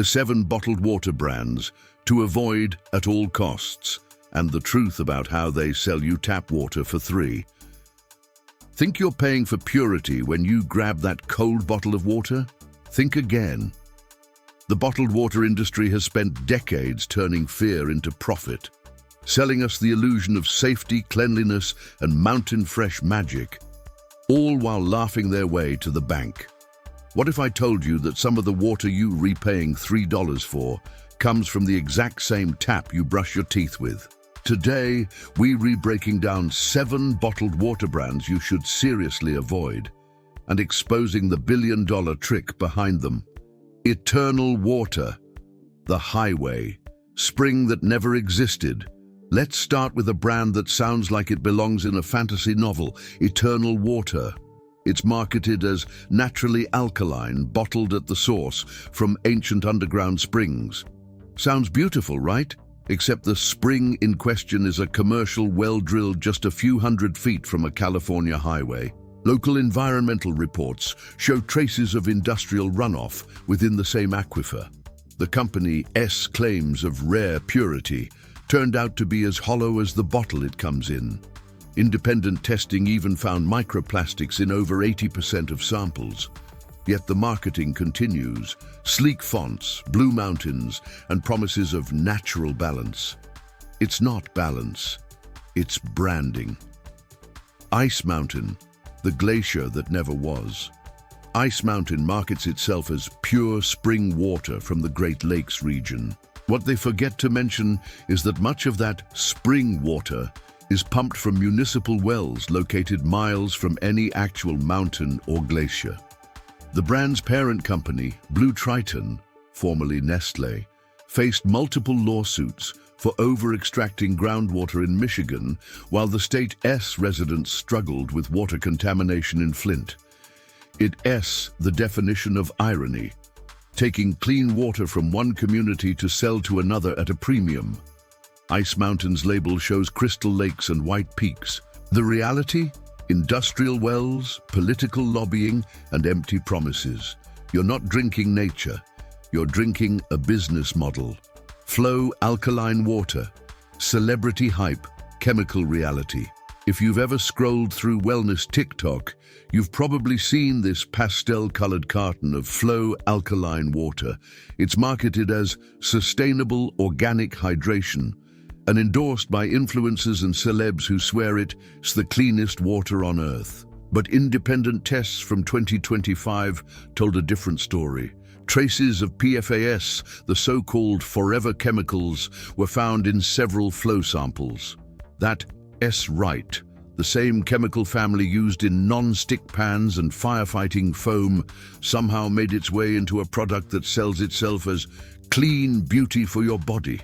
7 bottled water brands to avoid at all costs, and the truth about how they sell you tap water for 3. Think you're paying for purity when you grab that cold bottle of water? Think again. The bottled water industry has spent decades turning fear into profit, selling us the illusion of safety, cleanliness, and mountain-fresh magic, all while laughing their way to the bank. What if I told you that some of the water you repaying $3 for comes from the exact same tap you brush your teeth with? Today, we're breaking down 7 bottled water brands you should seriously avoid and exposing the billion-dollar trick behind them. Eternal water, the highway, spring that never existed. Let's start with a brand that sounds like it belongs in a fantasy novel, Eternal Water. It's marketed as naturally alkaline, bottled at the source from ancient underground springs. Sounds beautiful, right? Except the spring in question is a commercial well drilled just a few hundred feet from a California highway. Local environmental reports show traces of industrial runoff within the same aquifer. The company's claims of rare purity turned out to be as hollow as the bottle it comes in. Independent testing even found microplastics in over 80% of samples. Yet the marketing continues, sleek fonts, blue mountains, and promises of natural balance. It's not balance, it's branding. Ice Mountain, the glacier that never was. Ice Mountain markets itself as pure spring water from the Great Lakes region. What they forget to mention is that much of that spring water is pumped from municipal wells located miles from any actual mountain or glacier. The brand's parent company, Blue Triton, formerly Nestle, faced multiple lawsuits for over-extracting groundwater in Michigan, while the state's residents struggled with water contamination in Flint. It's the definition of irony, taking clean water from one community to sell to another at a premium. Ice Mountain's label shows crystal lakes and white peaks. The reality? Industrial wells, political lobbying, and empty promises. You're not drinking nature, you're drinking a business model. Flow alkaline water, celebrity hype, chemical reality. If you've ever scrolled through wellness TikTok, you've probably seen this pastel-colored carton of Flow alkaline water. It's marketed as sustainable organic hydration and endorsed by influencers and celebs who swear it's the cleanest water on Earth. But independent tests from 2025 told a different story. Traces of PFAS, the so-called forever chemicals, were found in several flow samples. That's right. The same chemical family used in non-stick pans and firefighting foam somehow made its way into a product that sells itself as clean beauty for your body.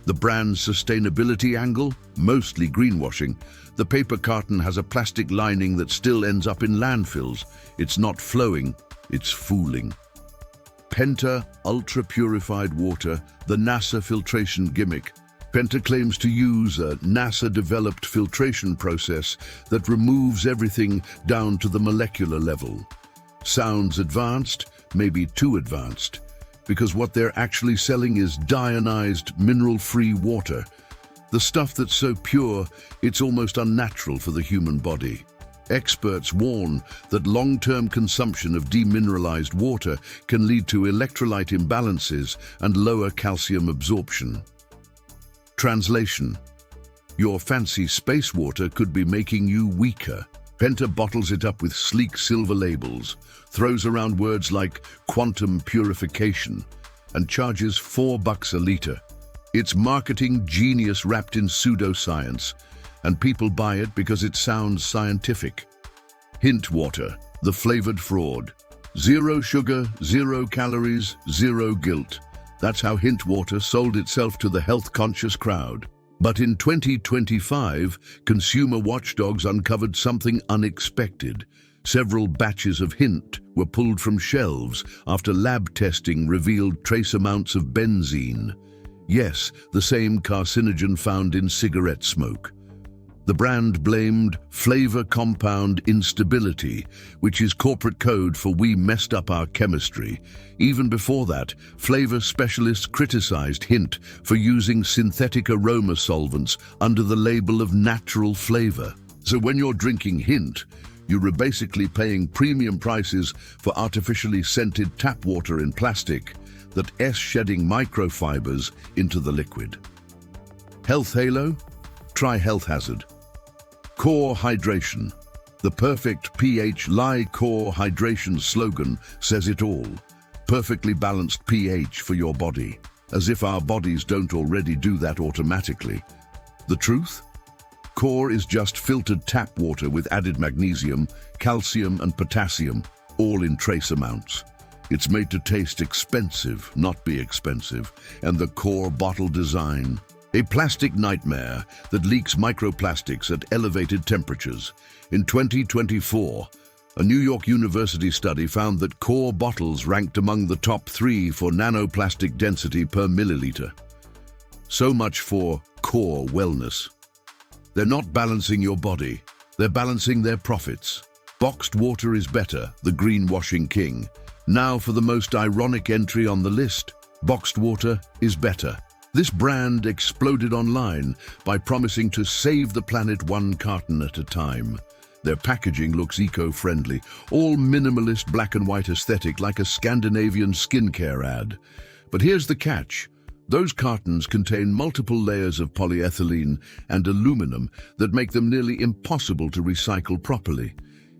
The brand's sustainability angle? Mostly greenwashing. The paper carton has a plastic lining that still ends up in landfills. It's not flowing, it's fooling. Penta Ultra-Purified water, the NASA filtration gimmick. Penta claims to use a NASA-developed filtration process that removes everything down to the molecular level. Sounds advanced, maybe too advanced, because what they're actually selling is deionized, mineral-free water. The stuff that's so pure, it's almost unnatural for the human body. Experts warn that long-term consumption of demineralized water can lead to electrolyte imbalances and lower calcium absorption. Translation: your fancy space water could be making you weaker. Penta bottles it up with sleek silver labels, throws around words like quantum purification, and charges $4 a liter. It's marketing genius wrapped in pseudo-science, and people buy it because it sounds scientific. Hint water, the flavored fraud. 0 sugar, 0 calories, 0 guilt. That's how Hint water sold itself to the health-conscious crowd. But in 2025, consumer watchdogs uncovered something unexpected. Several batches of Hint were pulled from shelves after lab testing revealed trace amounts of benzene. Yes, the same carcinogen found in cigarette smoke. The brand blamed flavor compound instability, which is corporate code for we messed up our chemistry. Even before that, flavor specialists criticized Hint for using synthetic aroma solvents under the label of natural flavor. So when you're drinking Hint, you're basically paying premium prices for artificially scented tap water in plastic that is shedding microfibers into the liquid. Health halo? Try health hazard. Core hydration. The perfect pH Lie Core Hydration slogan says it all. Perfectly balanced pH for your body. As if our bodies don't already do that automatically. The truth? Core is just filtered tap water with added magnesium, calcium and potassium, all in trace amounts. It's made to taste expensive, not be expensive, and the Core bottle design. A plastic nightmare that leaks microplastics at elevated temperatures. In 2024, a New York University study found that Core bottles ranked among the top 3 for nanoplastic density per milliliter. So much for Core wellness. They're not balancing your body, they're balancing their profits. Boxed water is better, the greenwashing king. Now for the most ironic entry on the list, boxed water is better. This brand exploded online by promising to save the planet one carton at a time. Their packaging looks eco-friendly, all minimalist black and white aesthetic like a Scandinavian skincare ad. But here's the catch. Those cartons contain multiple layers of polyethylene and aluminum that make them nearly impossible to recycle properly.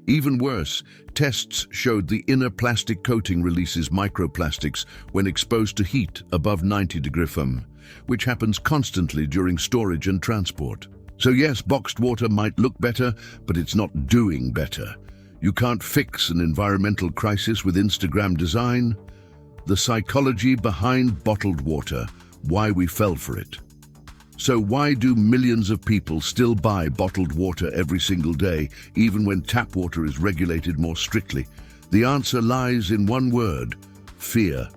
Even worse, tests showed the inner plastic coating releases microplastics when exposed to heat above 90 degrees Fahrenheit, which happens constantly during storage and transport. So yes, boxed water might look better, but it's not doing better. You can't fix an environmental crisis with Instagram design. The psychology behind bottled water, why we fell for it. So why do millions of people still buy bottled water every single day, even when tap water is regulated more strictly? The answer lies in one word: fear.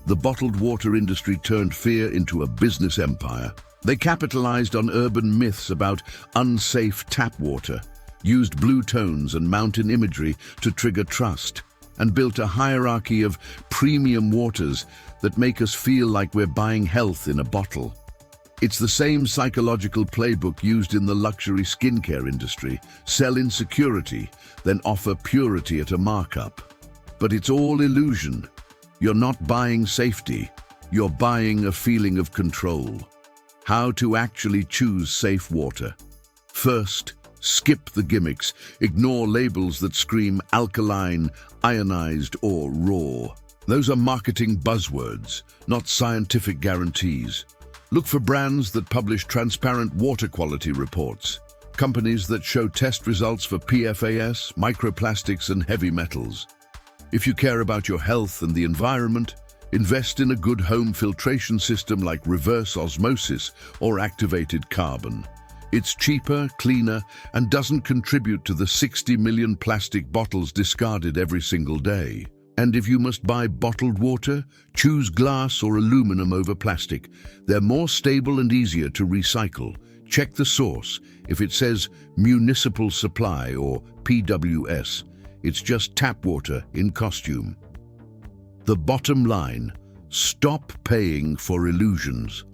The bottled water industry turned fear into a business empire. They capitalized on urban myths about unsafe tap water, used blue tones and mountain imagery to trigger trust, and built a hierarchy of premium waters that make us feel like we're buying health in a bottle. It's the same psychological playbook used in the luxury skincare industry. Sell insecurity, then offer purity at a markup. But it's all illusion. You're not buying safety, you're buying a feeling of control. How to actually choose safe water. First, skip the gimmicks. Ignore labels that scream alkaline, ionized, or raw. Those are marketing buzzwords, not scientific guarantees. Look for brands that publish transparent water quality reports, companies that show test results for PFAS, microplastics, and heavy metals. If you care about your health and the environment, invest in a good home filtration system like reverse osmosis or activated carbon. It's cheaper, cleaner, and doesn't contribute to the 60 million plastic bottles discarded every single day. And if you must buy bottled water, choose glass or aluminum over plastic. They're more stable and easier to recycle. Check the source. If it says municipal supply or PWS, it's just tap water in costume. The bottom line: stop paying for illusions.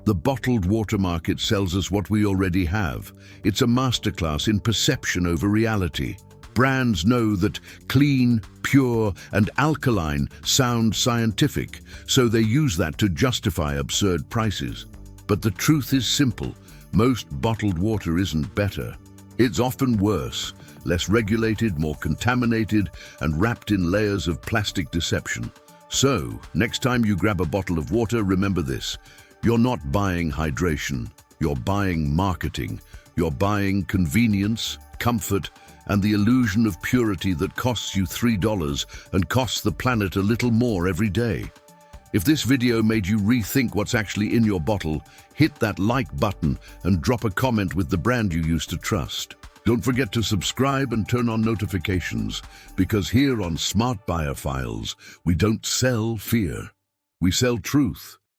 The bottled water market sells us what we already have. It's a masterclass in perception over reality. Brands know that clean, pure, and alkaline sound scientific, so they use that to justify absurd prices. But the truth is simple. Most bottled water isn't better. It's often worse, less regulated, more contaminated, and wrapped in layers of plastic deception. So, next time you grab a bottle of water, remember this. You're not buying hydration. You're buying marketing. You're buying convenience, comfort, and the illusion of purity that costs you $3 and costs the planet a little more every day. If this video made you rethink what's actually in your bottle, hit that like button and drop a comment with the brand you used to trust. Don't forget to subscribe and turn on notifications, because here on Smart Buyer Files, we don't sell fear. We sell truth.